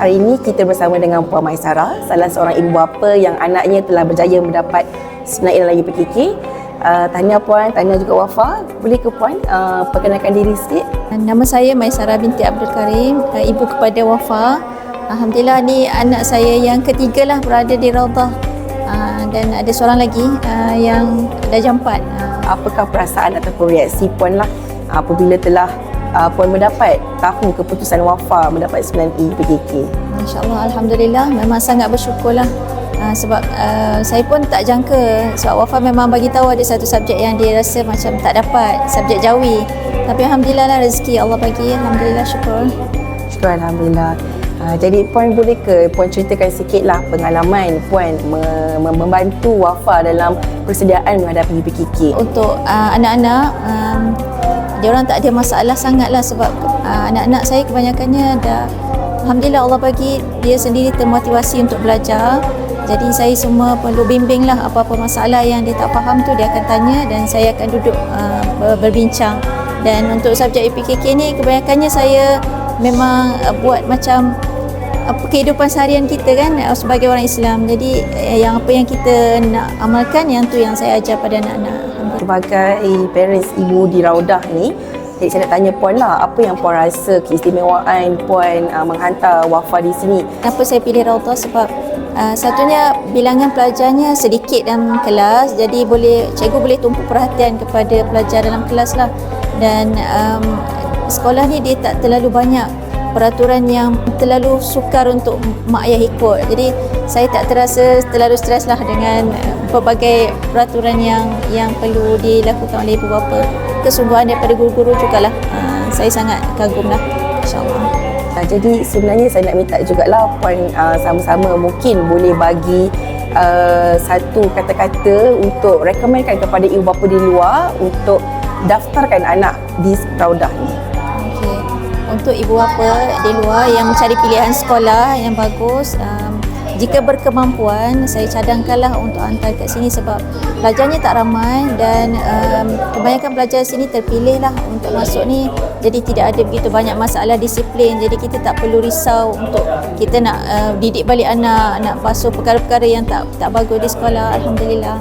Hari ini kita bersama dengan Puan Maisara, salah seorang ibu bapa yang anaknya telah berjaya mendapat Senair lagi PKK. Tahniah Puan, tahniah juga Wafa. Boleh ke Puan perkenalkan diri sikit? Nama saya Maisara binti Abdul Karim, ibu kepada Wafa. Alhamdulillah ni anak saya yang ketiga lah berada di Raudah, dan ada seorang lagi yang darjah 4. Apakah perasaan ataupun reaksi Puan lah apabila telah Puan mendapat tahu keputusan Wafa mendapat 9E PKK? InsyaAllah, Alhamdulillah, memang sangat bersyukurlah. Sebab saya pun tak jangka, sebab Wafa memang bagi tahu ada satu subjek yang dia rasa macam tak dapat, subjek Jawi. Tapi Alhamdulillah lah, rezeki Allah bagi. Alhamdulillah, syukur. Syukur, Alhamdulillah. Jadi Puan boleh ke Puan ceritakan sikit lah pengalaman Puan membantu Wafa dalam persediaan menghadapi PKK? Untuk anak-anak, dia orang tak ada masalah sangat lah, sebab anak-anak saya kebanyakannya dah, Alhamdulillah Allah bagi dia sendiri termotivasi untuk belajar. Jadi saya semua perlu bimbing lah, apa-apa masalah yang dia tak faham tu dia akan tanya dan saya akan duduk berbincang. Dan untuk subjek PKK ni kebanyakannya saya memang buat macam kehidupan seharian kita kan sebagai orang Islam. Jadi yang apa yang kita nak amalkan, yang tu yang saya ajar pada anak-anak. Sebagai parents ibu di Raudah ni, jadi saya nak tanya Puan lah, apa yang Puan rasa keistimewaan Puan menghantar Wafa di sini? Kenapa saya pilih Raudah? Sebab satunya bilangan pelajarnya sedikit dalam kelas, jadi cikgu boleh tumpu perhatian kepada pelajar dalam kelas lah. Dan sekolah ni dia tak terlalu banyak peraturan yang terlalu sukar untuk mak ayah ikut. Jadi saya tak terasa terlalu stres lah dengan pelbagai peraturan yang perlu dilakukan oleh ibu bapa. Kesungguhan daripada guru-guru jugalah. Saya sangat kagum lah, insyaAllah. Jadi sebenarnya saya nak minta jugalah Puan sama-sama mungkin boleh bagi satu kata-kata untuk rekomenkan kepada ibu bapa di luar untuk daftarkan anak di Raudah ni. Okay. Untuk ibu bapa di luar yang mencari pilihan sekolah yang bagus, jika berkemampuan saya cadangkanlah untuk hantar kat sini, sebab pelajarnya tak ramai dan kebanyakan pelajar sini terpilih lah untuk masuk ni. Jadi tidak ada begitu banyak masalah disiplin, jadi kita tak perlu risau untuk kita nak didik balik anak, nak basuh perkara-perkara yang tak bagus di sekolah. Alhamdulillah.